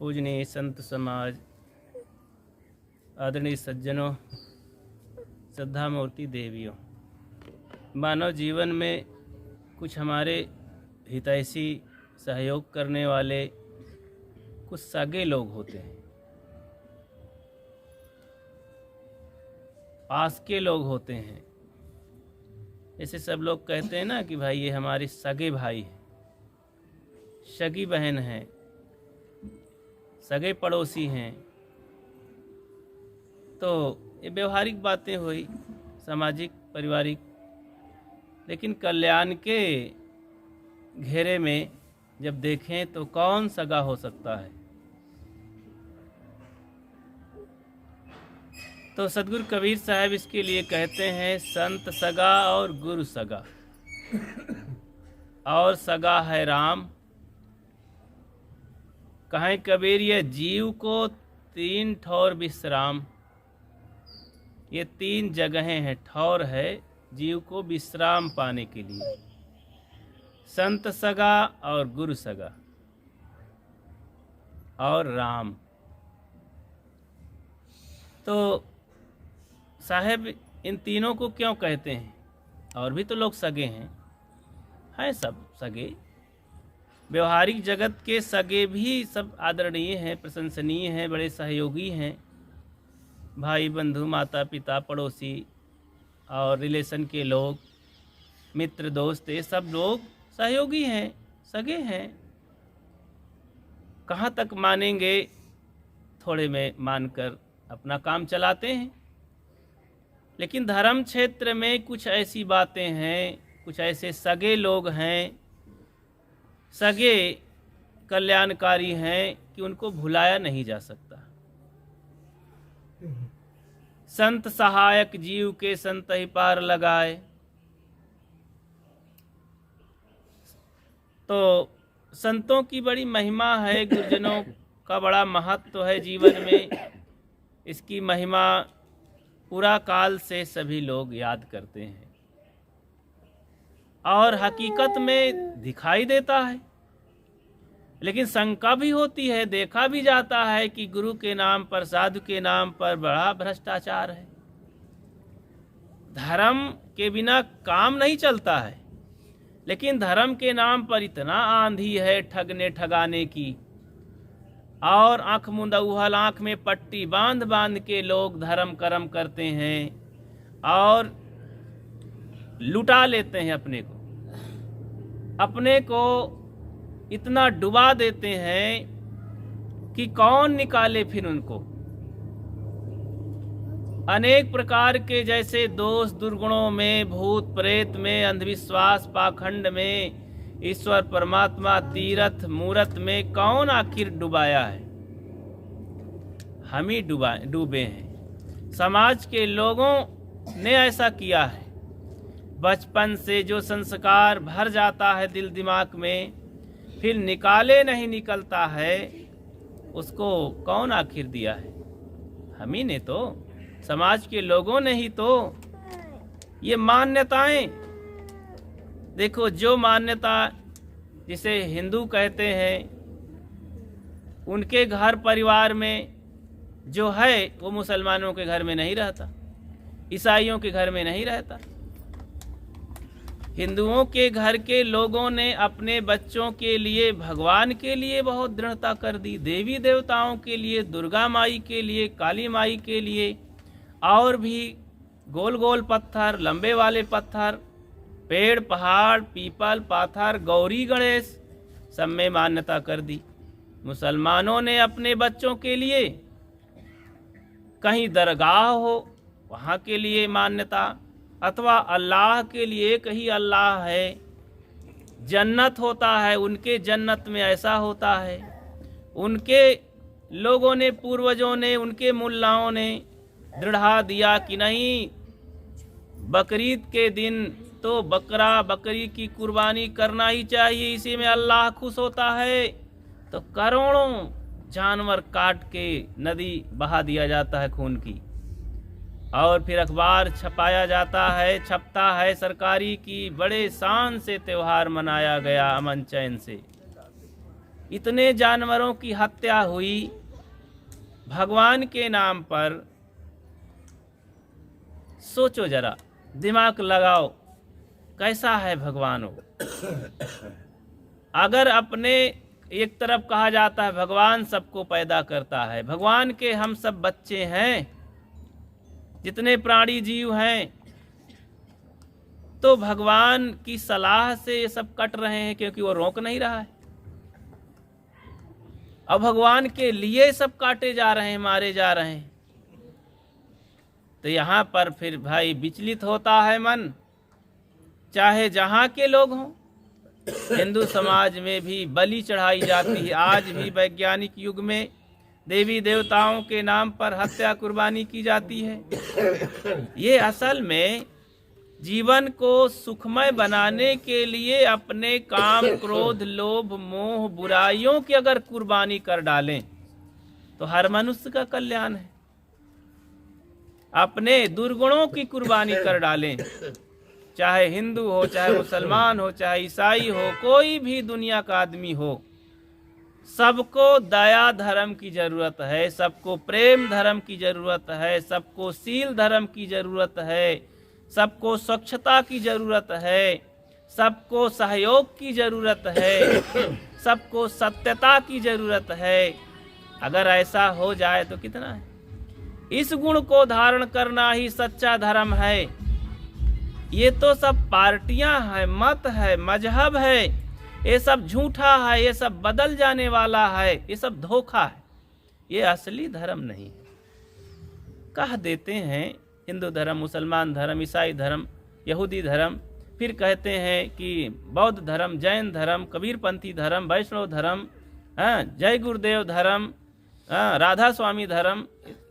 पूजनीय संत समाज, आदरणीय सज्जनों, श्रद्धा मूर्ति देवियों, मानव जीवन में कुछ हमारे हितैषी सहयोग करने वाले कुछ सगे लोग होते हैं, पास के लोग होते हैं। जैसे सब लोग कहते हैं ना कि भाई ये हमारे सगे भाई हैं, सगी बहन हैं, सगे पड़ोसी हैं। तो ये व्यवहारिक बातें हुई, सामाजिक पारिवारिक, लेकिन कल्याण के घेरे में जब देखें तो कौन सगा हो सकता है। तो सदगुरु कबीर साहब इसके लिए कहते हैं, संत सगा और गुरु सगा, और सगा है राम। कहें कबीर ये जीव को तीन ठौर विश्राम, ये तीन जगहें हैं, ठौर है जीव को विश्राम पाने के लिए, संत सगा और गुरु सगा और राम। तो साहब इन तीनों को क्यों कहते हैं? और भी तो लोग सगे हैं सब सगे। व्यवहारिक जगत के सगे भी सब आदरणीय हैं, प्रशंसनीय हैं, बड़े सहयोगी हैं। भाई बंधु, माता पिता, पड़ोसी और रिलेशन के लोग, मित्र दोस्त, ये सब लोग सहयोगी हैं, सगे हैं। कहाँ तक मानेंगे, थोड़े में मानकर अपना काम चलाते हैं। लेकिन धर्म क्षेत्र में कुछ ऐसी बातें हैं, कुछ ऐसे सगे लोग हैं, सगे कल्याणकारी हैं कि उनको भुलाया नहीं जा सकता। संत सहायक जीव के संत ही पार लगाए। तो संतों की बड़ी महिमा है, गुरुजनों का बड़ा महत्व है जीवन में। इसकी महिमा पूरा काल से सभी लोग याद करते हैं और हकीकत में दिखाई देता है। लेकिन शंका भी होती है, देखा भी जाता है कि गुरु के नाम पर, साधु के नाम पर बड़ा भ्रष्टाचार है। धर्म के बिना काम नहीं चलता है, लेकिन धर्म के नाम पर इतना आंधी है ठगने ठगाने की, और आंख मुंदउहल, आंख में पट्टी बांध बांध के लोग धर्म कर्म करते हैं और लुटा लेते हैं अपने को इतना डुबा देते हैं कि कौन निकाले फिर उनको। अनेक प्रकार के जैसे दोष दुर्गुणों में, भूत प्रेत में, अंधविश्वास पाखंड में, ईश्वर परमात्मा तीर्थ मूर्त में कौन आखिर डुबाया है? हम ही डूबे हैं। समाज के लोगों ने ऐसा किया है। बचपन से जो संस्कार भर जाता है दिल दिमाग में, फिर निकाले नहीं निकलता है, उसको कौन आखिर दिया है? हम ही ने तो, समाज के लोगों ने ही तो। ये मान्यताएं देखो, जो मान्यता जिसे हिंदू कहते हैं, उनके घर परिवार में जो है वो मुसलमानों के घर में नहीं रहता, ईसाइयों के घर में नहीं रहता। हिंदुओं के घर के लोगों ने अपने बच्चों के लिए, भगवान के लिए बहुत दृढ़ता कर दी, देवी देवताओं के लिए, दुर्गा माई के लिए, काली माई के लिए, और भी गोल गोल पत्थर, लंबे वाले पत्थर, पेड़ पहाड़, पीपल पाथर, गौरी गणेश, सब में मान्यता कर दी। मुसलमानों ने अपने बच्चों के लिए कहीं दरगाह हो वहाँ के लिए मान्यता, अथवा अल्लाह के लिए कहीं अल्लाह है, जन्नत होता है उनके, जन्नत में ऐसा होता है। उनके लोगों ने, पूर्वजों ने, उनके मुल्लाओं ने दृढ़ा दिया कि नहीं, बकरीद के दिन तो बकरा बकरी की कुर्बानी करना ही चाहिए, इसी में अल्लाह खुश होता है। तो करोड़ों जानवर काट के नदी बहा दिया जाता है खून की, और फिर अखबार छपाया जाता है, छपता है सरकारी की, बड़े शान से त्यौहार मनाया गया अमन चैन से। इतने जानवरों की हत्या हुई भगवान के नाम पर। सोचो जरा, दिमाग लगाओ, कैसा है भगवान हो। अगर अपने एक तरफ कहा जाता है भगवान सबको पैदा करता है, भगवान के हम सब बच्चे हैं, जितने प्राणी जीव हैं, तो भगवान की सलाह से ये सब कट रहे हैं क्योंकि वो रोक नहीं रहा है। अब भगवान के लिए सब काटे जा रहे हैं, मारे जा रहे हैं। तो यहाँ पर फिर भाई विचलित होता है मन, चाहे जहाँ के लोग हों। हिंदू समाज में भी बलि चढ़ाई जाती है, आज भी वैज्ञानिक युग में देवी देवताओं के नाम पर हत्या कुर्बानी की जाती है। ये असल में जीवन को सुखमय बनाने के लिए अपने काम, क्रोध, लोभ, मोह, बुराइयों की अगर कुर्बानी कर डालें तो हर मनुष्य का कल्याण है। अपने दुर्गुणों की कुर्बानी कर डालें, चाहे हिंदू हो, चाहे मुसलमान हो, चाहे ईसाई हो, कोई भी दुनिया का आदमी हो, सबको दया धर्म की जरूरत है, सबको प्रेम धर्म की जरूरत है, सबको शील धर्म की जरूरत है, सबको स्वच्छता की जरूरत है, सबको सहयोग की जरूरत है, सबको सत्यता की जरूरत है। अगर ऐसा हो जाए तो कितना है। इस गुण को धारण करना ही सच्चा धर्म है। ये तो सब पार्टियां हैं, मत है, मजहब है, ये सब झूठा है, ये सब बदल जाने वाला है, ये सब धोखा है, ये असली धर्म नहीं है। कह देते हैं हिंदू धर्म, मुसलमान धर्म, ईसाई धर्म, यहूदी धर्म, फिर कहते हैं कि बौद्ध धर्म, जैन धर्म, कबीरपंथी धर्म, वैष्णव धर्म, जय गुरुदेव धर्म, राधा स्वामी धर्म।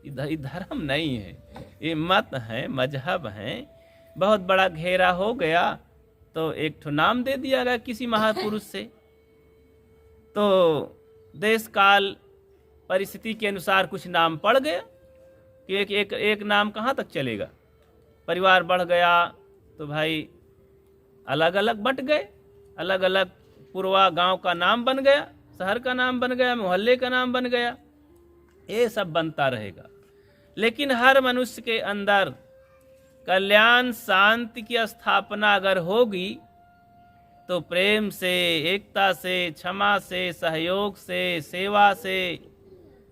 धर्म नहीं है, ये मत है, मजहब है। बहुत बड़ा घेरा हो गया तो एक ठो नाम दे दिया गया किसी महापुरुष से, तो देश काल परिस्थिति के अनुसार कुछ नाम पड़ गया कि एक नाम कहाँ तक चलेगा। परिवार बढ़ गया तो भाई अलग अलग बट गए, अलग अलग पूर्वा गांव का नाम बन गया, शहर का नाम बन गया, मोहल्ले का नाम बन गया। ये सब बनता रहेगा, लेकिन हर मनुष्य के अंदर कल्याण, शांति की स्थापना अगर होगी तो प्रेम से, एकता से, क्षमा से, सहयोग से, सेवा से,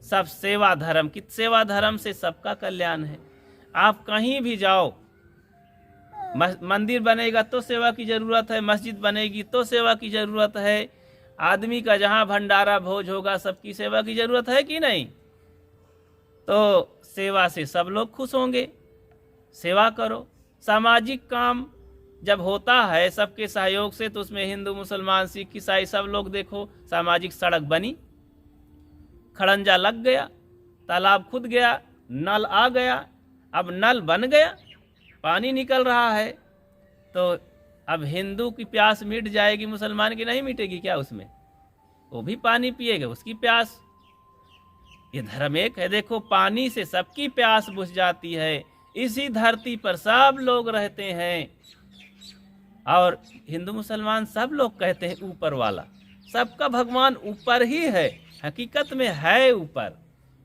सब सेवा धर्म की सेवा धर्म से सबका कल्याण है। आप कहीं भी जाओ, मंदिर बनेगा तो सेवा की जरूरत है, मस्जिद बनेगी तो सेवा की जरूरत है, आदमी का जहाँ भंडारा भोज होगा सबकी सेवा की जरूरत है कि नहीं। तो सेवा से सब लोग खुश होंगे। सेवा करो। सामाजिक काम जब होता है सबके सहयोग से तो उसमें हिंदू, मुसलमान, सिख, ईसाई सब लोग देखो, सामाजिक सड़क बनी, खड़ंजा लग गया, तालाब खुद गया, नल आ गया, अब नल बन गया, पानी निकल रहा है, तो अब हिंदू की प्यास मिट जाएगी, मुसलमान की नहीं मिटेगी क्या? उसमें वो भी पानी पिएगा, उसकी प्यास। ये धर्म एक है। देखो, पानी से सबकी प्यास बुझ जाती है। इसी धरती पर सब लोग रहते हैं और हिंदू मुसलमान सब लोग कहते हैं ऊपर वाला, सबका भगवान ऊपर ही है, हकीकत में है ऊपर।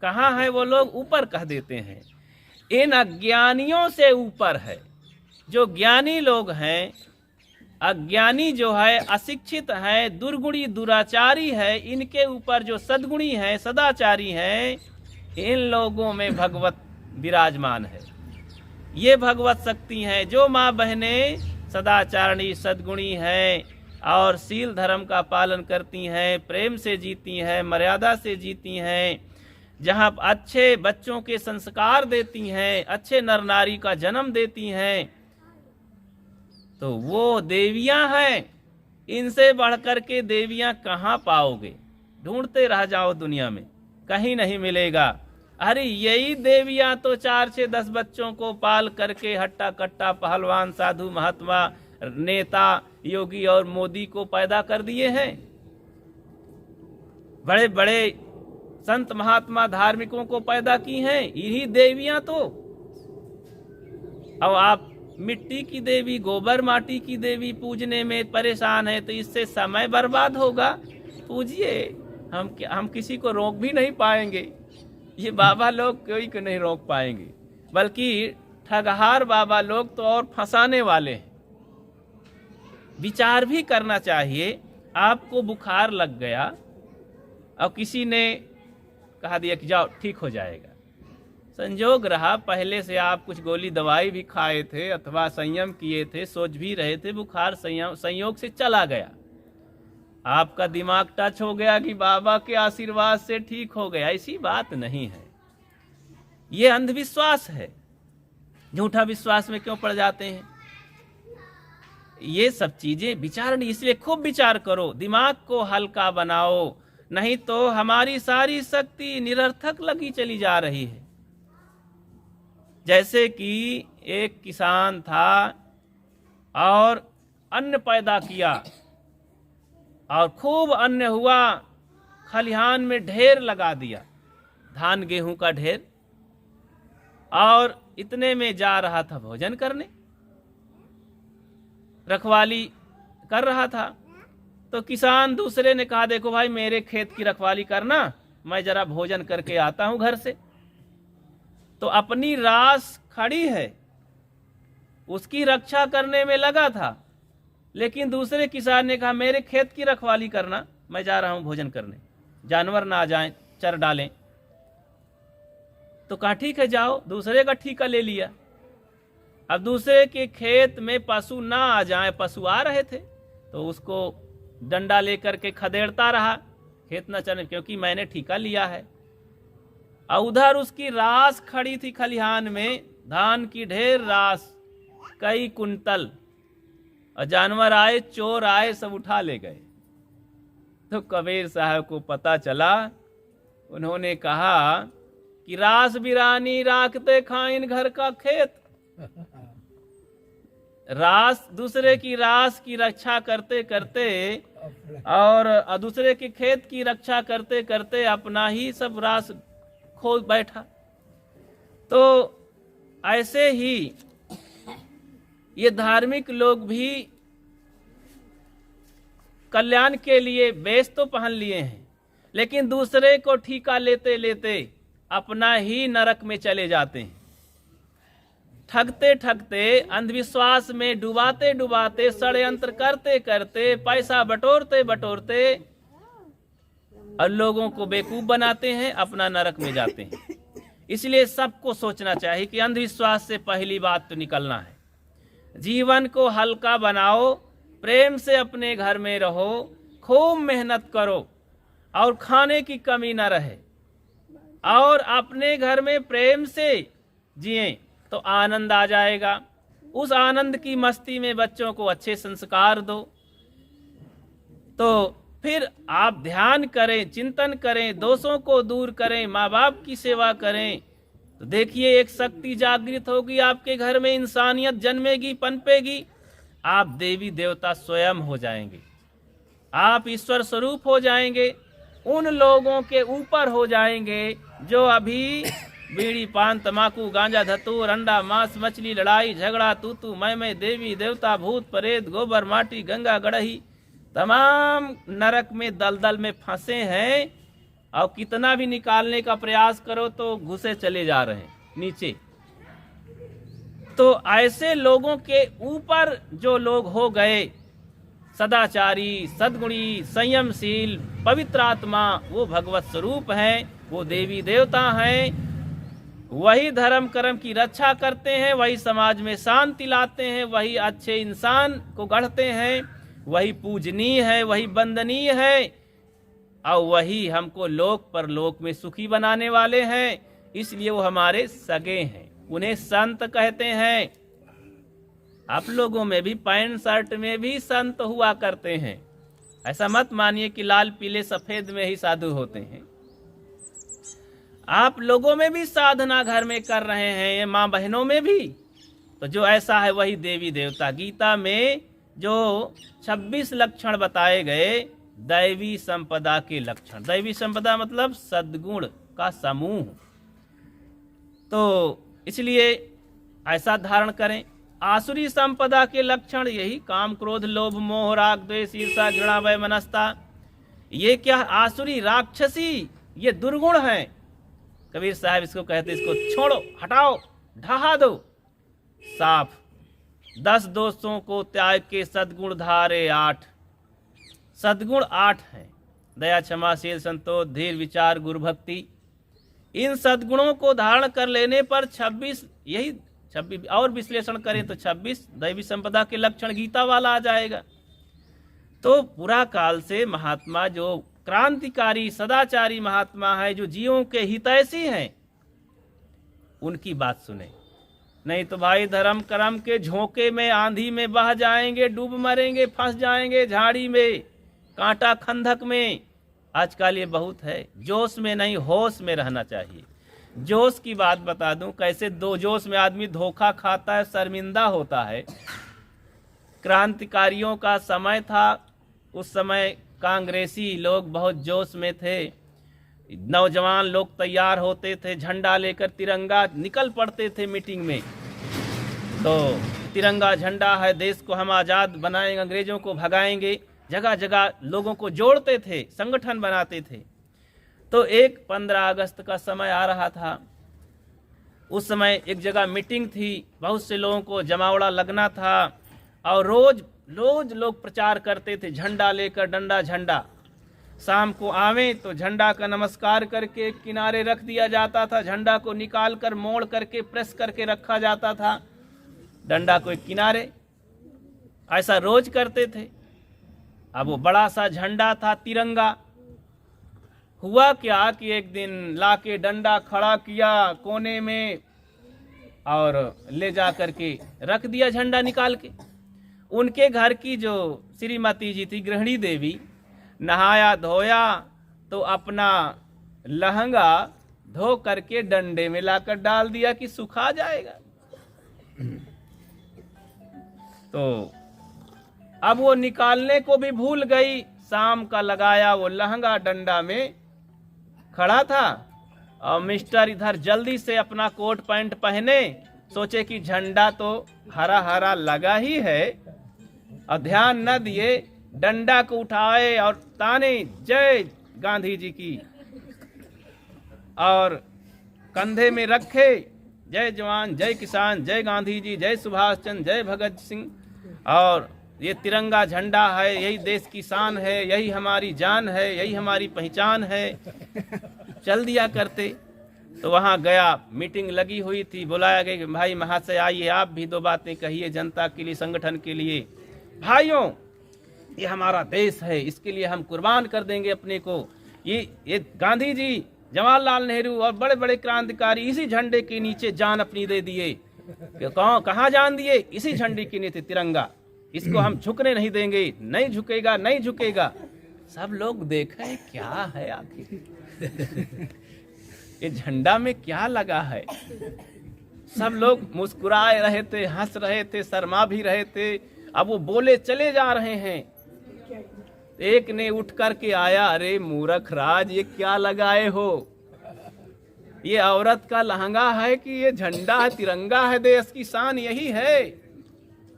कहाँ है वो लोग? ऊपर कह देते हैं। इन अज्ञानियों से ऊपर है। जो ज्ञानी लोग हैं, अज्ञानी जो है, अशिक्षित है, दुर्गुणी, दुराचारी है, इनके ऊपर जो सद्गुणी है, सदाचारी है, इन लोगों में भगवत विराजमान है। ये भगवत शक्ति है। जो माँ बहनें सदाचारणी, सद्गुणी हैं और शील धर्म का पालन करती हैं, प्रेम से जीती हैं, मर्यादा से जीती हैं, जहाँ अच्छे बच्चों के संस्कार देती हैं, अच्छे नर नारी का जन्म देती हैं, तो वो देवियां हैं। इनसे बढ़कर के देवियां कहाँ पाओगे? ढूंढते रह जाओ दुनिया में, कहीं नहीं मिलेगा। अरे यही देवियां तो 4 से 10 बच्चों को पाल करके हट्टा कट्टा पहलवान, साधु, महात्मा, नेता, योगी और मोदी को पैदा कर दिए हैं। बड़े बड़े संत, महात्मा, धार्मिकों को पैदा की हैं यही देवियां तो। अब आप मिट्टी की देवी, गोबर माटी की देवी पूजने में परेशान है तो इससे समय बर्बाद होगा। पूजिए, हम किसी को रोक भी नहीं पाएंगे। ये बाबा लोग कोई को नहीं रोक पाएंगे, बल्कि ठगहार बाबा लोग तो और फंसाने वाले हैं। विचार भी करना चाहिए। आपको बुखार लग गया और किसी ने कहा दिया कि जाओ ठीक हो जाएगा, संजोग रहा पहले से आप कुछ गोली दवाई भी खाए थे अथवा संयम किए थे, सोच भी रहे थे, बुखार संयोग से चला गया, आपका दिमाग टच हो गया कि बाबा के आशीर्वाद से ठीक हो गया। ऐसी बात नहीं है, ये अंधविश्वास है। झूठा विश्वास में क्यों पड़ जाते हैं? ये सब चीजें विचार नहीं, इसलिए खूब विचार करो, दिमाग को हल्का बनाओ, नहीं तो हमारी सारी शक्ति निरर्थक लगी चली जा रही है। जैसे कि एक किसान था और अन्न पैदा किया और खूब अन्न हुआ, खलिहान में ढेर लगा दिया, धान गेहूं का ढेर, और इतने में जा रहा था भोजन करने, रखवाली कर रहा था। तो किसान दूसरे ने कहा देखो भाई मेरे खेत की रखवाली करना, मैं जरा भोजन करके आता हूं घर से। तो अपनी रास खड़ी है, उसकी रक्षा करने में लगा था, लेकिन दूसरे किसान ने कहा मेरे खेत की रखवाली करना, मैं जा रहा हूं भोजन करने, जानवर ना आ जाएं चर डालें। तो कहा ठीक है जाओ, दूसरे का ठेका ले लिया। अब दूसरे के खेत में पशु ना आ जाएं, पशु आ रहे थे तो उसको डंडा लेकर के खदेड़ता रहा, खेत न चले, क्योंकि मैंने ठेका लिया है। और उधर उसकी रास खड़ी थी खलिहान में, धान की ढेर रास, कई कुंतल, और जानवर आए, चोर आए, सब उठा ले गए। तो कबीर साहब को पता चला, उन्होंने कहा कि रास बिरानी राखते खाइन घर का खेत। रास, दूसरे की रास की रक्षा करते करते और दूसरे के खेत की रक्षा करते करते अपना ही सब रास खो बैठा। तो ऐसे ही ये धार्मिक लोग भी कल्याण के लिए वेश तो पहन लिए हैं, लेकिन दूसरे को ठेका लेते लेते अपना ही नरक में चले जाते हैं। ठगते ठगते, अंधविश्वास में डुबाते डुबाते, षड्यंत्र करते करते, पैसा बटोरते बटोरते और लोगों को बेवकूफ बनाते हैं, अपना नरक में जाते हैं। इसलिए सबको सोचना चाहिए कि अंधविश्वास से पहली बात तो निकलना है। जीवन को हल्का बनाओ, प्रेम से अपने घर में रहो, खूब मेहनत करो और खाने की कमी न रहे, और अपने घर में प्रेम से जिए तो आनंद आ जाएगा। उस आनंद की मस्ती में बच्चों को अच्छे संस्कार दो। तो फिर आप ध्यान करें, चिंतन करें, दोषों को दूर करें, माँ बाप की सेवा करें, तो देखिए एक शक्ति जागृत होगी आपके घर में, इंसानियत जन्मेगी, पनपेगी, आप देवी देवता स्वयं हो जाएंगे, आप ईश्वर स्वरूप हो जाएंगे, उन लोगों के ऊपर हो जाएंगे जो अभी बीड़ी पान तमाकू गांजा धतूर अंडा मांस मछली लड़ाई झगड़ा तू मैं देवी देवता भूत प्रेत गोबर माटी गंगा गड़ही तमाम नरक में दलदल में फंसे हैं, और कितना भी निकालने का प्रयास करो तो घुसे चले जा रहे हैं नीचे। तो ऐसे लोगों के ऊपर जो लोग हो गए सदाचारी, सद्गुणी, संयमशील, पवित्र आत्मा, वो भगवत स्वरूप हैं, वो देवी देवता हैं, वही धर्म कर्म की रक्षा करते हैं, वही समाज में शांति लाते हैं, वही अच्छे इंसान को गढ़ते हैं, वही पूजनीय है, वही वंदनीय है, और वही हमको लोक परलोक में सुखी बनाने वाले हैं। इसलिए वो हमारे सगे हैं, उन्हें संत कहते हैं। आप लोगों में भी पैंट शर्ट में भी संत हुआ करते हैं, ऐसा मत मानिए कि लाल पीले सफेद में ही साधु होते हैं। आप लोगों में भी साधना घर में कर रहे हैं, ये माँ बहनों में भी, तो जो ऐसा है वही देवी देवता। गीता में जो 26 लक्षण बताए गए दैवी संपदा के लक्षण, दैवी संपदा मतलब सद्गुण का समूह, तो इसलिए ऐसा धारण करें। आसुरी संपदा के लक्षण यही काम क्रोध लोभ मोह राग द्वेष ईर्षा घृणा वैमनस्यता, ये क्या आसुरी राक्षसी, ये दुर्गुण है। कबीर साहब इसको कहते, इसको छोड़ो, हटाओ, ढहा दो साफ। 10 दोषों को त्याग के सद्गुण धारे 8। सद्गुण 8 हैं, दया, क्षमा, शील, संतोष, धीर, विचार, गुरु भक्ति। इन सद्गुणों को धारण कर लेने पर 26, यही 26 और विश्लेषण करें तो 26 दैवी संपदा के लक्षण गीता वाला आ जाएगा। तो पूरा काल से महात्मा जो क्रांतिकारी सदाचारी महात्मा है, जो जीवों के हितैषी हैं, उनकी बात सुने। नहीं तो भाई धर्म कर्म के झोंके में, आंधी में बह जाएंगे, डूब मरेंगे, फंस जाएंगे झाड़ी में, कांटा खंदक में। आजकल ये बहुत है, जोश में नहीं होश में रहना चाहिए। जोश की बात बता दूं, कैसे दो जोश में आदमी धोखा खाता है, शर्मिंदा होता है। क्रांतिकारियों का समय था, उस समय कांग्रेसी लोग बहुत जोश में थे, नौजवान लोग तैयार होते थे, झंडा लेकर तिरंगा निकल पड़ते थे मीटिंग में। तो तिरंगा झंडा है, देश को हम आज़ाद बनाएंगे, अंग्रेजों को भगाएंगे, जगह जगह लोगों को जोड़ते थे, संगठन बनाते थे। तो एक 15 अगस्त का समय आ रहा था, उस समय एक जगह मीटिंग थी, बहुत से लोगों को जमावड़ा लगना था, और रोज लोग प्रचार करते थे, झंडा लेकर, डंडा झंडा। शाम को आवे तो झंडा का नमस्कार करके किनारे रख दिया जाता था, झंडा को निकाल कर मोड़ करके प्रेस करके रखा जाता था, डंडा को एक किनारे। ऐसा रोज करते थे। अब वो बड़ा सा झंडा था, तिरंगा। हुआ क्या कि एक दिन लाके डंडा खड़ा किया कोने में और ले जा करके रख दिया झंडा निकाल के। उनके घर की जो श्रीमती जी थी, गृहिणी देवी, नहाया धोया तो अपना लहंगा धो करके डंडे में लाकर डाल दिया कि सुखा जाएगा। तो अब वो निकालने को भी भूल गई। शाम का लगाया वो लहंगा डंडा में खड़ा था, और मिस्टर इधर जल्दी से अपना कोट पैंट पहने, सोचे कि झंडा तो हरा हरा लगा ही है, और ध्यान न दिए, डंडा को उठाए और ताने जय गांधी जी की, और कंधे में रखे जय जवान, जय किसान, जय गांधी जी, जय सुभाष चंद्र, जय भगत सिंह। और ये तिरंगा झंडा है, यही देश की शान है, यही हमारी जान है, यही हमारी पहचान है, चल दिया करते। तो वहाँ गया, मीटिंग लगी हुई थी, बुलाया गया कि भाई महाशय आइए, आप भी 2 बातें कहिए जनता के लिए, संगठन के लिए। भाइयों, ये हमारा देश है, इसके लिए हम कुर्बान कर देंगे अपने को। ये गांधी जी, जवाहरलाल नेहरू और बड़े बड़े क्रांतिकारी इसी झंडे के नीचे जान अपनी दे दिए। कहाँ जान दिए? इसी झंडे के नीचे, तिरंगा। इसको हम झुकने नहीं देंगे, नहीं झुकेगा, नहीं झुकेगा। सब लोग देखे क्या है आखिर ये झंडा में क्या लगा है। सब लोग मुस्कुराए रहे थे, हंस रहे थे, शर्मा भी रहे थे। अब वो बोले चले जा रहे हैं। एक ने उठ कर के आया, अरे मूर्ख राज, ये क्या लगाए हो? ये औरत का लहंगा है कि ये झंडा है, तिरंगा है, देश की शान यही है।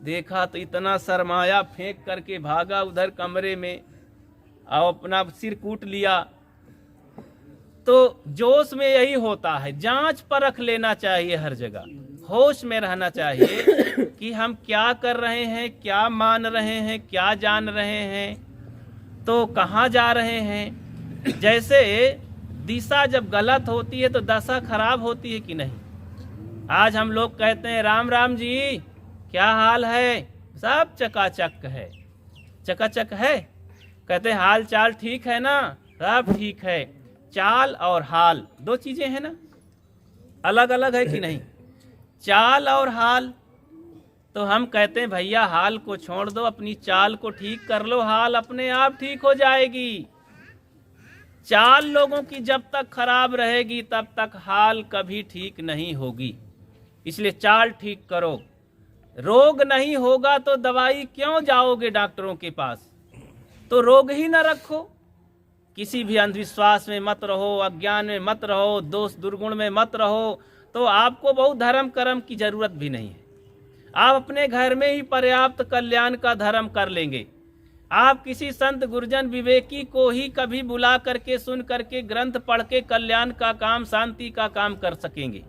देखा तो इतना शर्माया, फेंक करके भागा उधर कमरे में और अपना सिर कूट लिया। तो जोश में यही होता है, जांच परख लेना चाहिए हर जगह, होश में रहना चाहिए कि हम क्या कर रहे हैं, क्या मान रहे हैं, क्या जान रहे हैं, तो कहाँ जा रहे हैं। जैसे दिशा जब गलत होती है तो दशा खराब होती है कि नहीं। आज हम लोग कहते हैं राम राम जी, क्या हाल है? सब चकाचक है, चकाचक है। कहते हैं हाल चाल ठीक है ना? सब ठीक है। चाल और हाल 2 चीजें हैं ना, अलग अलग है कि नहीं? चाल और हाल। तो हम कहते हैं भैया हाल को छोड़ दो, अपनी चाल को ठीक कर लो, हाल अपने आप ठीक हो जाएगी। चाल लोगों की जब तक खराब रहेगी तब तक हाल कभी ठीक नहीं होगी। इसलिए चाल ठीक करो। रोग नहीं होगा तो दवाई क्यों जाओगे डॉक्टरों के पास? तो रोग ही न रखो। किसी भी अंधविश्वास में मत रहो, अज्ञान में मत रहो, दोष दुर्गुण में मत रहो। तो आपको बहुत धर्म कर्म की जरूरत भी नहीं है। आप अपने घर में ही पर्याप्त कल्याण का धर्म कर लेंगे। आप किसी संत गुरजन विवेकी को ही कभी बुला करके सुन करके ग्रंथ पढ़ के कल्याण का काम, शांति का काम कर सकेंगे।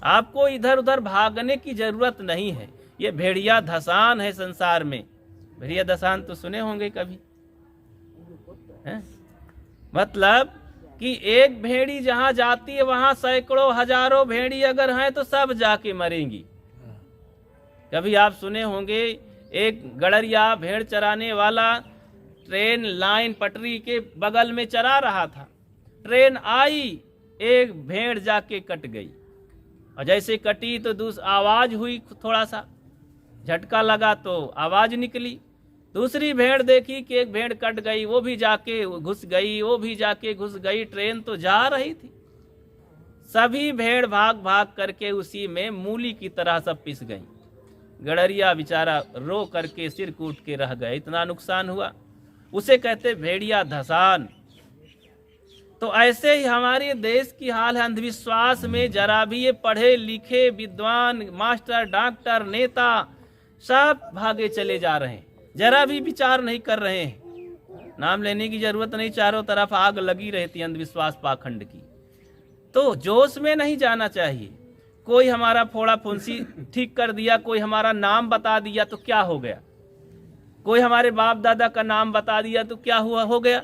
आपको इधर उधर भागने की जरूरत नहीं है। ये भेड़िया धसान है संसार में। भेड़िया धसान तो सुने होंगे कभी, है? मतलब कि एक भेड़ी जहां जाती है वहां सैकड़ों हजारों भेड़ी अगर हैं तो सब जाके मरेंगी। कभी आप सुने होंगे एक गड़रिया भेड़ चराने वाला ट्रेन लाइन पटरी के बगल में चरा रहा था। ट्रेन आई, एक भेड़ जाके कट गई, और जैसे कटी तो आवाज हुई, थोड़ा सा झटका लगा तो आवाज निकली। दूसरी भेड़ देखी कि एक भेड़ कट गई, वो भी जाके घुस गई, वो भी जाके घुस गई। ट्रेन तो जा रही थी। सभी भेड़ भाग भाग करके उसी में मूली की तरह सब पिस गई। गड़रिया बेचारा रो करके सिर कूट के रह गए, इतना नुकसान हुआ। उसे कहते भेड़िया धसान। तो ऐसे ही हमारे देश की हाल है। अंधविश्वास में जरा भी ये पढ़े लिखे विद्वान, मास्टर, डॉक्टर, नेता सब भागे चले जा रहे हैं, जरा भी विचार नहीं कर रहे हैं। नाम लेने की जरूरत नहीं, चारों तरफ आग लगी रहती अंधविश्वास पाखंड की। तो जोश में नहीं जाना चाहिए। कोई हमारा फोड़ा फुंसी ठीक कर दिया, कोई हमारा नाम बता दिया तो क्या हो गया? कोई हमारे बाप दादा का नाम बता दिया तो क्या हुआ, हो गया?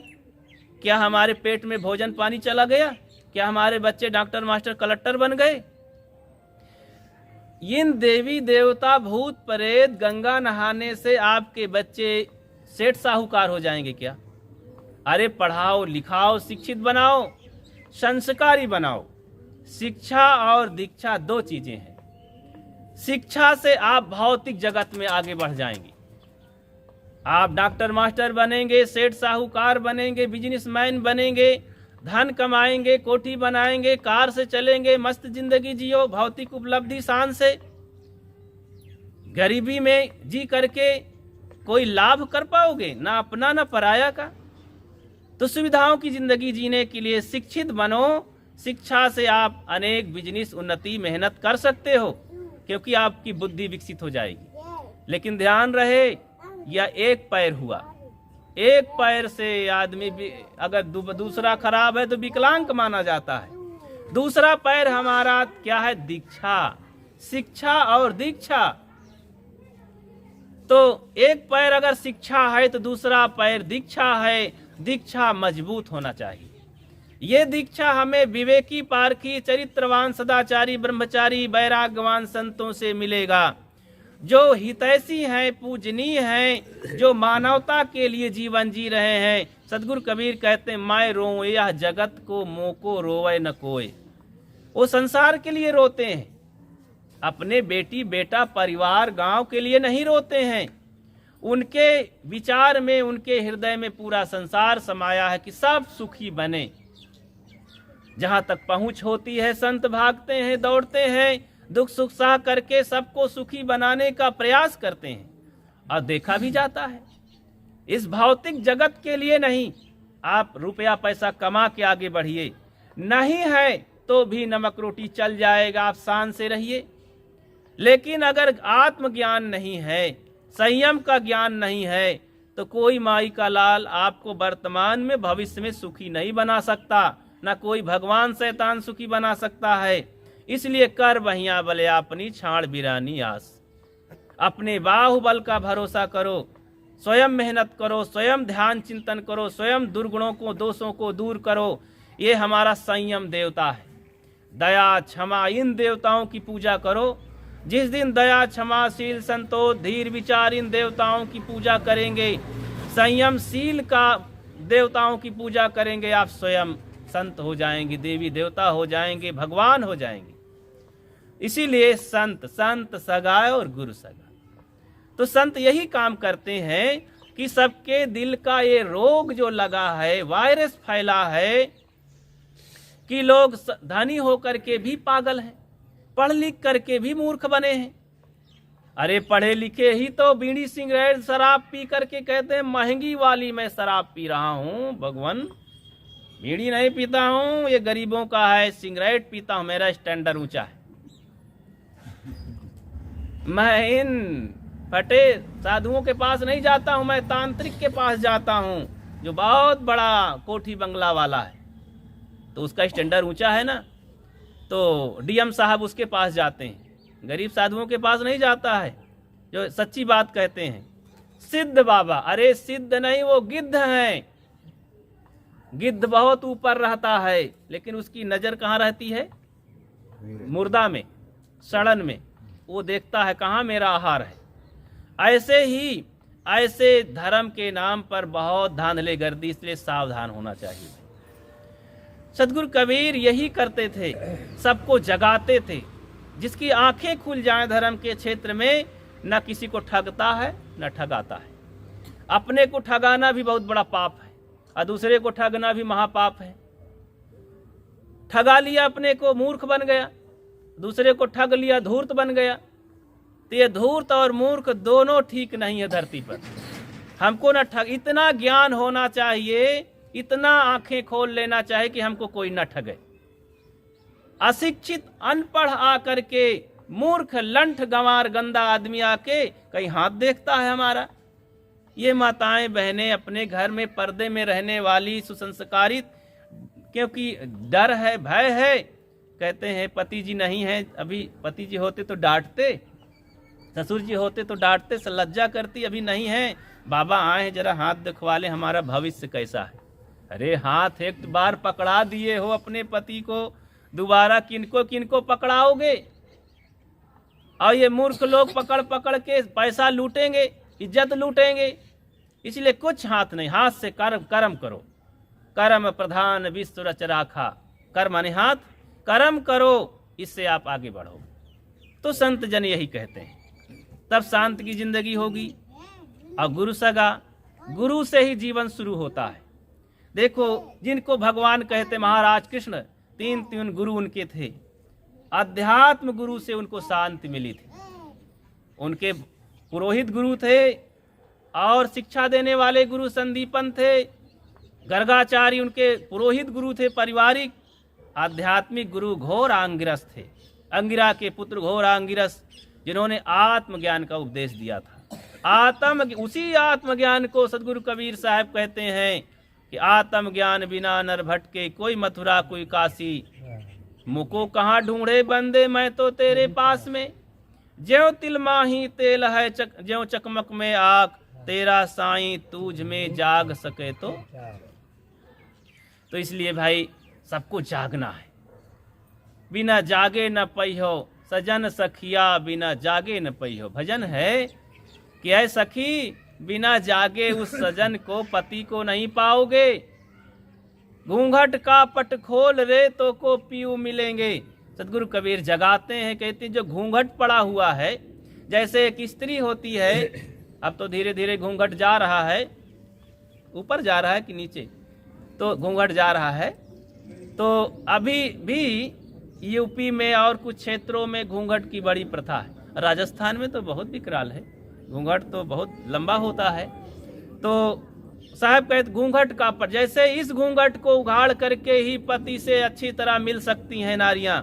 क्या हमारे पेट में भोजन पानी चला गया? क्या हमारे बच्चे डॉक्टर, मास्टर, कलेक्टर बन गए? इन देवी देवता, भूत प्रेत, गंगा नहाने से आपके बच्चे सेठ साहूकार हो जाएंगे क्या? अरे पढ़ाओ लिखाओ, शिक्षित बनाओ, संस्कारी बनाओ। शिक्षा और दीक्षा दो चीजें हैं। शिक्षा से आप भौतिक जगत में आगे बढ़ जाएंगे। आप डॉक्टर मास्टर बनेंगे, सेठ साहूकार बनेंगे, बिजनेसमैन बनेंगे, धन कमाएंगे, कोठी बनाएंगे, कार से चलेंगे, मस्त जिंदगी जियो, भौतिक उपलब्धि शान से। गरीबी में जी करके कोई लाभ कर पाओगे? ना अपना ना पराया का। तो सुविधाओं की जिंदगी जीने के लिए शिक्षित बनो। शिक्षा से आप अनेक बिजनेस, उन्नति, मेहनत कर सकते हो, क्योंकि आपकी बुद्धि विकसित हो जाएगी। लेकिन ध्यान रहे, यह एक पैर हुआ। एक पैर से आदमी अगर दूसरा खराब है तो विकलांग माना जाता है। दूसरा पैर हमारा क्या है? दीक्षा, शिक्षा और दीक्षा। तो एक पैर अगर शिक्षा है तो दूसरा पैर दीक्षा है। दीक्षा मजबूत होना चाहिए। ये दीक्षा हमें विवेकी, पारखी, चरित्रवान, सदाचारी, ब्रह्मचारी, वैराग्यवान संतों से मिलेगा, जो हितैषी हैं, पूजनीय हैं, जो मानवता के लिए जीवन जी रहे हैं। सदगुरु कबीर कहते हैं, मैं रोऊं यह जगत को, मोको रोवे न कोई। वो संसार के लिए रोते हैं, अपने बेटी बेटा परिवार गांव के लिए नहीं रोते हैं। उनके विचार में, उनके हृदय में पूरा संसार समाया है कि सब सुखी बने। जहां तक पहुंच होती है संत भागते हैं, दौड़ते हैं, दुख सुख सह करके सबको सुखी बनाने का प्रयास करते हैं, और देखा भी जाता है। इस भौतिक जगत के लिए नहीं, आप रुपया पैसा कमा के आगे बढ़िए, नहीं है तो भी नमक रोटी चल जाएगा, आप शान से रहिए। लेकिन अगर आत्मज्ञान नहीं है, संयम का ज्ञान नहीं है, तो कोई माई का लाल आपको वर्तमान में, भविष्य में सुखी नहीं बना सकता, ना कोई भगवान शैतान सुखी बना सकता है। इसलिए कर बहिया बले अपनी छाड़ बिरानी आस। अपने बाहुबल का भरोसा करो, स्वयं मेहनत करो, स्वयं ध्यान चिंतन करो, स्वयं दुर्गुणों को, दोषों को दूर करो। ये हमारा संयम देवता है। दया क्षमा, इन देवताओं की पूजा करो। जिस दिन दया क्षमा शील संतोष धीर विचार इन देवताओं की पूजा करेंगे, संयम शील का देवताओं की पूजा करेंगे, आप स्वयं संत हो जाएंगे, देवी देवता हो जाएंगे, भगवान हो जाएंगे। इसीलिए संत संत सगाए और गुरु सगा। तो संत यही काम करते हैं कि सबके दिल का ये रोग जो लगा है, वायरस फैला है, कि लोग धनी होकर के भी पागल हैं, पढ़ लिख करके भी मूर्ख बने हैं। अरे पढ़े लिखे ही तो बीड़ी सिगरेट शराब पी करके कहते हैं महंगी वाली मैं शराब पी रहा हूँ। भगवान, बीड़ी नहीं पीता हूँ, ये गरीबों का है, सिगरेट पीता हूँ, मेरा स्टैंडर्ड ऊंचा है। मैं इन फटे साधुओं के पास नहीं जाता हूँ, मैं तांत्रिक के पास जाता हूँ जो बहुत बड़ा कोठी बंगला वाला है, तो उसका स्टैंडर्ड ऊंचा है ना, तो डीएम साहब उसके पास जाते हैं। गरीब साधुओं के पास नहीं जाता है जो सच्ची बात कहते हैं। सिद्ध बाबा, अरे सिद्ध नहीं, वो गिद्ध हैं। गिद्ध बहुत ऊपर रहता है, लेकिन उसकी नज़र कहाँ रहती है? मुर्दा में, सड़न में। वो देखता है कहाँ मेरा आहार है। ऐसे ही ऐसे धर्म के नाम पर बहुत धांधले गर्दी, इसलिए सावधान होना चाहिए। सदगुरु कबीर यही करते थे, सबको जगाते थे। जिसकी आंखें खुल जाएं धर्म के क्षेत्र में, न किसी को ठगता है न ठगाता है। अपने को ठगाना भी बहुत बड़ा पाप है और दूसरे को ठगना भी महापाप है। ठगा लिया अपने को, मूर्ख बन गया, दूसरे को ठग लिया, धूर्त बन गया। तो ये धूर्त और मूर्ख दोनों ठीक नहीं है धरती पर। हमको न ठग, इतना ज्ञान होना चाहिए, इतना आंखें खोल लेना चाहिए कि हमको कोई न ठगे। अशिक्षित अनपढ़ आकर के, मूर्ख लंठ गंवार गंदा आदमी आके कहीं हाथ देखता है हमारा। ये माताएं बहनें अपने घर में पर्दे में रहने वाली सुसंस्कारित, क्योंकि डर है, भय है। कहते हैं पति जी नहीं है, अभी पति जी होते तो डांटते, ससुर जी होते तो डांटते, लज्जा करती, अभी नहीं है। बाबा आए हैं, जरा हाथ दिखवा ले, हमारा भविष्य कैसा है। अरे हाथ एक बार पकड़ा दिए हो अपने पति को, दोबारा किनको किनको पकड़ाओगे? और ये मूर्ख लोग पकड़ पकड़ के पैसा लूटेंगे, इज्जत लूटेंगे। इसलिए कुछ हाथ नहीं, हाथ से कर्म करो। कर्म प्रधान विश्व रच राखा, कर्म माने हाथ, कर्म करो, इससे आप आगे बढ़ो। तो संत जन यही कहते हैं, तब शांत की जिंदगी होगी। और गुरु सगा, गुरु से ही जीवन शुरू होता है। देखो जिनको भगवान कहते, महाराज कृष्ण, तीन गुरु उनके थे। अध्यात्म गुरु से उनको शांति मिली थी। उनके पुरोहित गुरु थे और शिक्षा देने वाले गुरु संदीपन थे। गर्गाचार्य उनके पुरोहित गुरु थे, पारिवारिक। आध्यात्मिक गुरु घोर आंगिरस थे, अंगिरा के पुत्र घोर आंगिरस, जिन्होंने आत्मज्ञान का उपदेश दिया था। उसी आत्मज्ञान को सदगुरु कबीर साहब कहते हैं कि आत्मज्ञान बिना नर भटके, कोई मथुरा कोई काशी, मुको कहाँ ढूंढे बंदे मैं तो तेरे पास में। ज्यों तिल माही तेल है ज्यों चकमक में आग, तेरा साईं तुझ में जाग सके तो इसलिए भाई सबको जागना है। बिना जागे न पैहो सजन सखिया, बिना जागे न पैहो। भजन है कि ऐ सखी, बिना जागे उस सजन को, पति को नहीं पाओगे। घूंघट का पट खोल रे तो को पीऊ मिलेंगे। सदगुरु कबीर जगाते हैं, कहते हैं जो घूंघट पड़ा हुआ है, जैसे एक स्त्री होती है, अब तो धीरे धीरे घूंघट जा रहा है, ऊपर जा रहा है कि नीचे, तो घूंघट जा रहा है। तो अभी भी यूपी में और कुछ क्षेत्रों में घूंघट की बड़ी प्रथा है। राजस्थान में तो बहुत विकराल है, घूंघट तो बहुत लंबा होता है। तो साहब कहते घूंघट का पर, जैसे इस घूंघट को उघाड़ करके ही पति से अच्छी तरह मिल सकती हैं नारियां,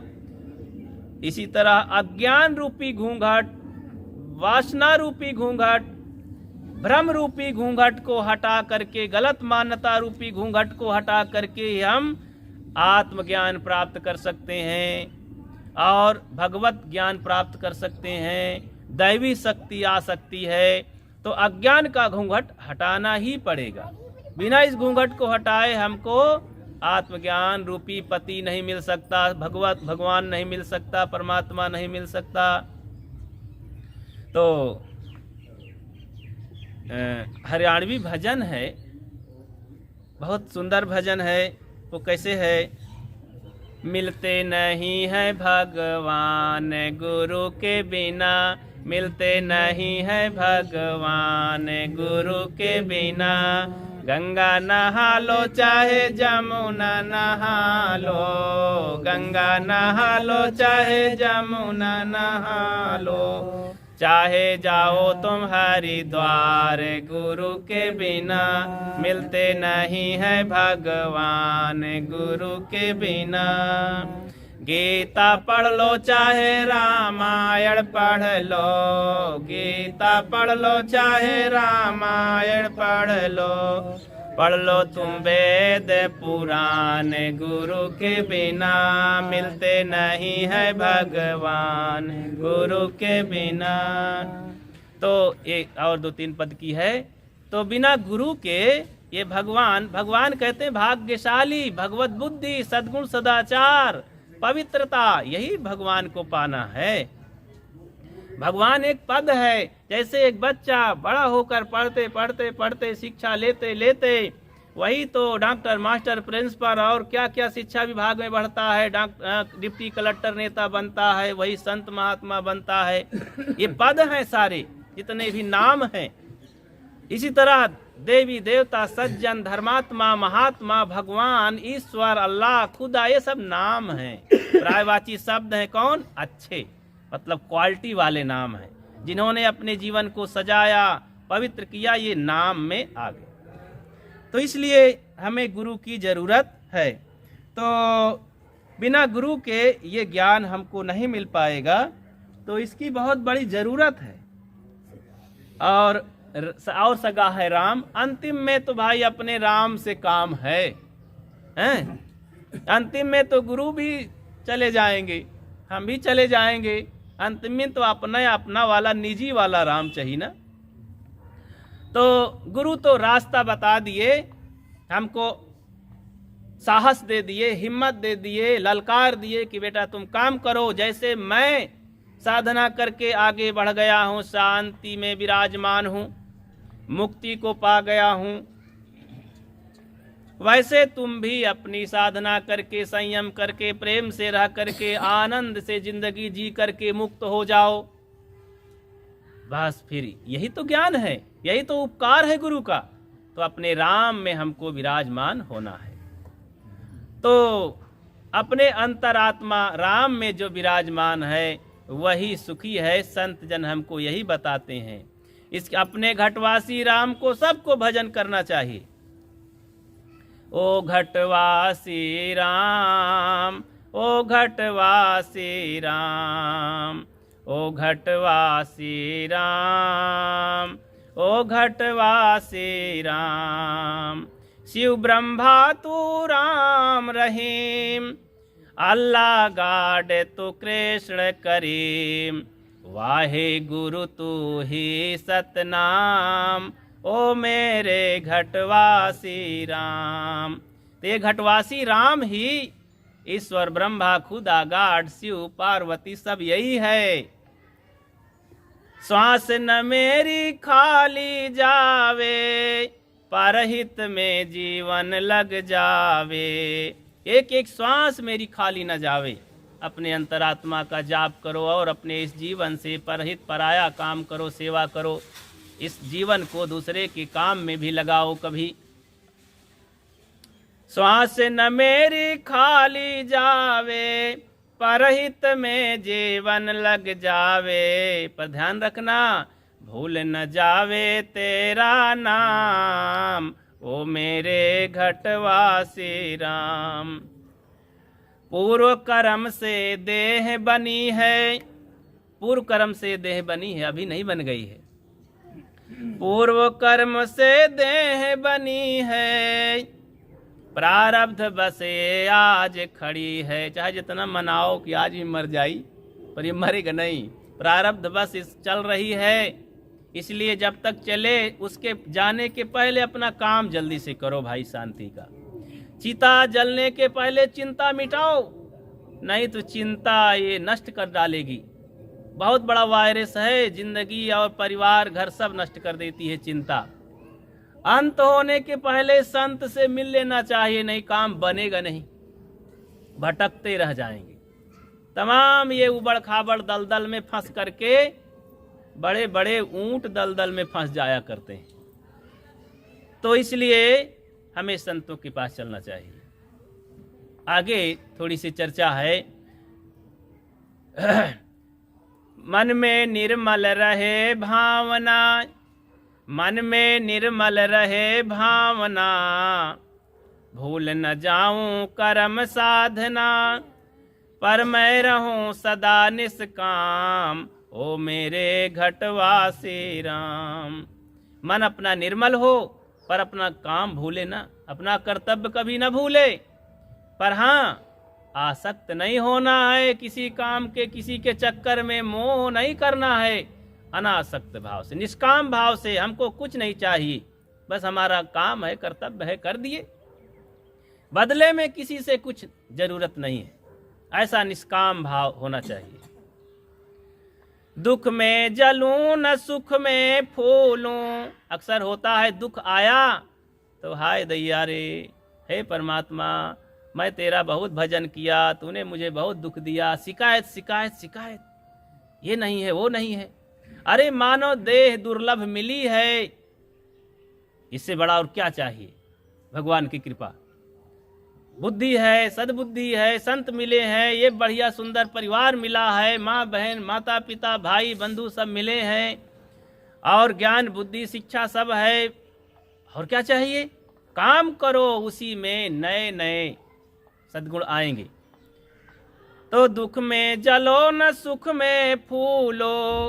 इसी तरह अज्ञान रूपी घूंघट, वासना रूपी घूंघट, भ्रम रूपी घूंघट को हटा करके, गलत मान्यता रूपी घूंघट को हटा करके हम आत्मज्ञान प्राप्त कर सकते हैं और भगवत ज्ञान प्राप्त कर सकते हैं। दैवी शक्ति आ सकती है। तो अज्ञान का घूंघट हटाना ही पड़ेगा। बिना इस घूंघट को हटाए हमको आत्मज्ञान रूपी पति नहीं मिल सकता, भगवान नहीं मिल सकता, परमात्मा नहीं मिल सकता। तो हरियाणवी भजन है, बहुत सुंदर भजन है। वो कैसे है? मिलते नहीं है भगवान गुरु के बिना, मिलते नहीं है भगवान गुरु के बिना। गंगा नहा लो चाहे जमुना नहा लो, गंगा नहा लो चाहे जमुना नहा लो। चाहे जाओ तुम हरिद्वार गुरु के बिना, मिलते नहीं है भगवान गुरु के बिना। गीता पढ़ लो चाहे रामायण पढ़ लो, गीता पढ़ लो चाहे रामायण पढ़ लो, पढ़ लो तुम वेद पुराण, गुरु के बिना मिलते नहीं है भगवान, गुरु के बिना। तो एक और 2-3 पद की है। तो बिना गुरु के ये भगवान कहते हैं भाग्यशाली, भगवत बुद्धि, सद्गुण, सदाचार, पवित्रता, यही भगवान को पाना है। भगवान एक पद है। जैसे एक बच्चा बड़ा होकर पढ़ते पढ़ते पढ़ते शिक्षा लेते लेते वही तो डॉक्टर, मास्टर, प्रिंसिपल और क्या क्या शिक्षा विभाग में बढ़ता है, डिप्टी कलेक्टर, नेता बनता है, वही संत महात्मा बनता है। ये पद हैं सारे, जितने भी नाम हैं। इसी तरह देवी देवता, सज्जन, धर्मात्मा, महात्मा, भगवान, ईश्वर, अल्लाह, खुदा, ये सब नाम हैं। प्रायवाची शब्द हैं कौन? अच्छे, मतलब क्वालिटी वाले नाम हैं, जिन्होंने अपने जीवन को सजाया, पवित्र किया, ये नाम में आ गए। तो इसलिए हमें गुरु की जरूरत है। तो बिना गुरु के ये ज्ञान हमको नहीं मिल पाएगा, तो इसकी बहुत बड़ी जरूरत है। और सगा है राम। अंतिम में तो भाई अपने राम से काम है, हैं? अंतिम में तो गुरु भी चले जाएंगे, हम भी चले जाएंगे। अंतिम में तो अपना वाला निजी वाला राम चाहिए ना। तो गुरु तो रास्ता बता दिए, हमको साहस दे दिए, हिम्मत दे दिए, ललकार दिए कि बेटा तुम काम करो। जैसे मैं साधना करके आगे बढ़ गया हूँ, शांति में विराजमान हूँ, मुक्ति को पा गया हूँ, वैसे तुम भी अपनी साधना करके, संयम करके, प्रेम से रह करके, आनंद से जिंदगी जी करके मुक्त हो जाओ। बस फिर यही तो ज्ञान है, यही तो उपकार है गुरु का। तो अपने राम में हमको विराजमान होना है। तो अपने अंतरात्मा राम में जो विराजमान है वही सुखी है। संत जन हमको यही बताते हैं। इस अपने घटवासी राम को सबको भजन करना चाहिए। ओ घटवासी राम, ओ घटवासी राम, ओ घटवासी राम, ओ घटवासी राम, शिव ब्रह्मा तू राम रहीम, अल्लाह गाड तू कृष्ण करीम, वाहे गुरु तू ही सतनाम, ओ मेरे घटवासी राम। तो ये घटवासी राम ही ईश्वर, ब्रह्मा, खुदा, गाड, शिव, पार्वती सब यही है। श्वास न मेरी खाली जावे, परहित में जीवन लग जावे। एक एक श्वास मेरी खाली न जावे। अपने अंतरात्मा का जाप करो और अपने इस जीवन से परहित पराया काम करो, सेवा करो। इस जीवन को दूसरे के काम में भी लगाओ कभी। श्वास न मेरी खाली जावे, परहित में जीवन लग जावे। पर ध्यान रखना, भूल न जावे तेरा नाम, ओ मेरे घटवासी राम। पूर्व कर्म से देह बनी है, पूर्व कर्म से देह बनी है, अभी नहीं बन गई है। पूर्व कर्म से देह बनी है, प्रारब्ध बसे आज खड़ी है। चाहे जितना मनाओ कि आज भी मर जाई, पर ये मरेगा नहीं। प्रारब्ध बस चल रही है, इसलिए जब तक चले उसके जाने के पहले अपना काम जल्दी से करो भाई, शांति का। चिता जलने के पहले चिंता मिटाओ, नहीं तो चिंता ये नष्ट कर डालेगी। बहुत बड़ा वायरस है, जिंदगी और परिवार, घर सब नष्ट कर देती है चिंता। अंत होने के पहले संत से मिल लेना चाहिए, नहीं काम बनेगा नहीं, भटकते रह जाएंगे। तमाम ये उबड़ खाबड़ दलदल में फंस करके बड़े बड़े ऊंट दलदल में फंस जाया करते हैं। तो इसलिए हमें संतों के पास चलना चाहिए। आगे थोड़ी सी चर्चा है। मन में निर्मल रहे भावना, मन में निर्मल रहे भावना, भूल न जाऊं कर्म साधना, पर मैं रहूं सदा निष्काम, ओ मेरे घटवासी राम। मन अपना निर्मल हो पर अपना काम भूले ना, अपना कर्तव्य कभी ना भूले। पर हाँ, आसक्त नहीं होना है किसी काम के, किसी के चक्कर में मोह नहीं करना है। अनासक्त भाव से, निष्काम भाव से, हमको कुछ नहीं चाहिए, बस हमारा काम है, कर्तव्य है, कर दिए, बदले में किसी से कुछ जरूरत नहीं है। ऐसा निष्काम भाव होना चाहिए। दुख में जलूं न सुख में फूलूं। अक्सर होता है दुख आया तो हाय दैया रे, हे परमात्मा मैं तेरा बहुत भजन किया, तूने मुझे बहुत दुख दिया, शिकायत शिकायत शिकायत, ये नहीं है वो नहीं है। अरे मानो देह दुर्लभ मिली है, इससे बड़ा और क्या चाहिए। भगवान की कृपा, बुद्धि है, सद्बुद्धि है, संत मिले हैं, ये बढ़िया सुंदर परिवार मिला है, माँ बहन माता पिता भाई बंधु सब मिले हैं, और ज्ञान बुद्धि शिक्षा सब है, और क्या चाहिए। काम करो, उसी में नए नए सद्गुण आएंगे। तो दुख में जलो न सुख में फूलो,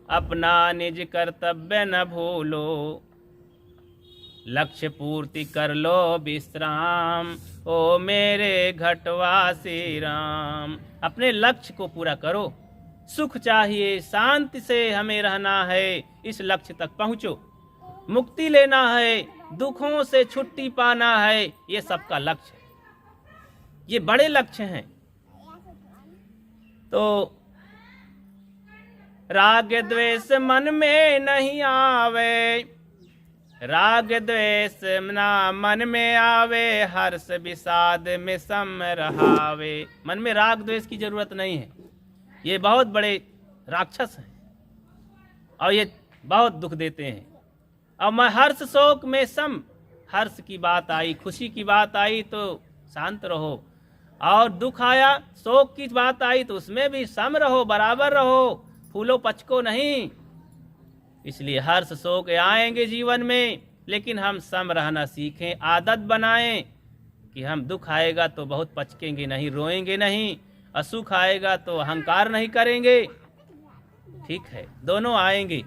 अपना निज कर्तव्य न भूलो, लक्ष्य पूर्ति कर लो विश्राम, ओ मेरे घटवासी राम। अपने लक्ष्य को पूरा करो, सुख चाहिए, शांति से हमें रहना है, इस लक्ष्य तक पहुँचो। मुक्ति लेना है, दुखों से छुट्टी पाना है, ये सबका लक्ष्य है, ये बड़े लक्ष्य हैं। तो राग द्वेष मन में नहीं आवे, राग द्वेष ना मन में आवे, हर्ष विषाद में सम रहावे। मन में राग द्वेष की जरूरत नहीं है, ये बहुत बड़े राक्षस हैं और ये बहुत दुख देते हैं। और मैं हर्ष शोक में सम, हर्ष की बात आई, खुशी की बात आई तो शांत रहो, और दुख आया शोक की बात आई तो उसमें भी सम रहो, बराबर रहो, फूलो पचको नहीं। इसलिए हर्ष शोक आएंगे जीवन में, लेकिन हम सम रहना सीखें, आदत बनाएं कि हम दुख आएगा तो बहुत पचकेंगे नहीं, रोएंगे नहीं, असुख आएगा तो अहंकार नहीं करेंगे। ठीक है, दोनों आएंगे,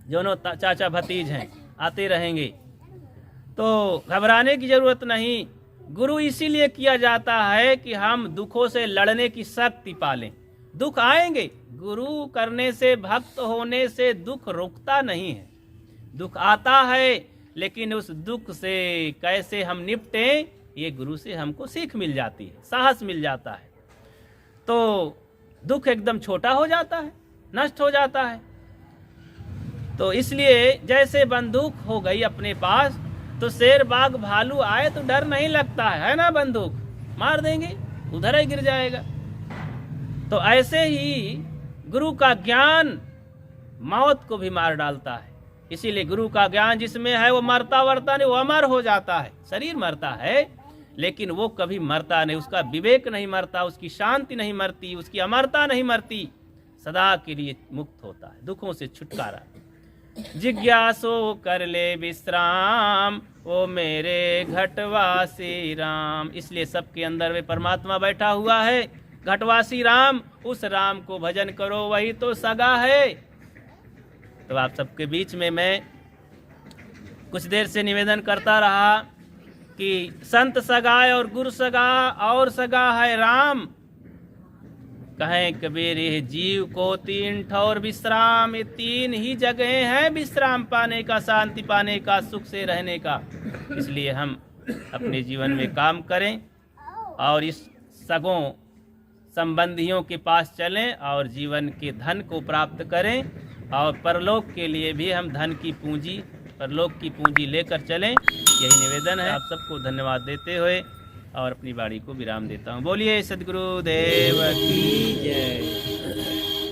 दोनों चाचा भतीज हैं, आते रहेंगे, तो घबराने की जरूरत नहीं। गुरु इसीलिए किया जाता है कि हम दुखों से लड़ने की शक्ति पालें। दुख आएंगे, गुरु करने से, भक्त होने से दुख रुकता नहीं है, दुख आता है, लेकिन उस दुख से कैसे हम निपटें, ये गुरु से हमको सीख मिल जाती है, साहस मिल जाता है, तो दुख एकदम छोटा हो जाता है, नष्ट हो जाता है। तो इसलिए जैसे बंदूक हो गई अपने पास, तो शेर बाघ भालू आए तो डर नहीं लगता है ना, बंदूक मार देंगे, उधर ही गिर जाएगा। तो ऐसे ही गुरु का ज्ञान मौत को भी मार डालता है। इसीलिए गुरु का ज्ञान जिसमें है वो मरता वरता नहीं, वो अमर हो जाता है। शरीर मरता है लेकिन वो कभी मरता नहीं, उसका विवेक नहीं मरता, उसकी शांति नहीं मरती, उसकी अमरता नहीं मरती, सदा के लिए मुक्त होता है, दुखों से छुटकारा। जिज्ञासो कर ले विश्राम, ओ मेरे घटवासी राम। इसलिए सबके अंदर वे परमात्मा बैठा हुआ है, घटवासी राम, उस राम को भजन करो, वही तो सगा है। तो आप सबके बीच में मैं कुछ देर से निवेदन करता रहा कि संत सगा और गुरु सगा और सगा है राम। कहें कबीर ये जीव को तीन ठौर विश्राम, ये तीन ही जगह हैं विश्राम पाने का, शांति पाने का, सुख से रहने का। इसलिए हम अपने जीवन में काम करें और इस सगों संबंधियों के पास चलें और जीवन के धन को प्राप्त करें, और परलोक के लिए भी हम धन की पूंजी, परलोक की पूंजी लेकर चलें। यही निवेदन है। आप सबको धन्यवाद देते हुए और अपनी वाणी को विराम देता हूँ। बोलिए सद्गुरु देव की जय।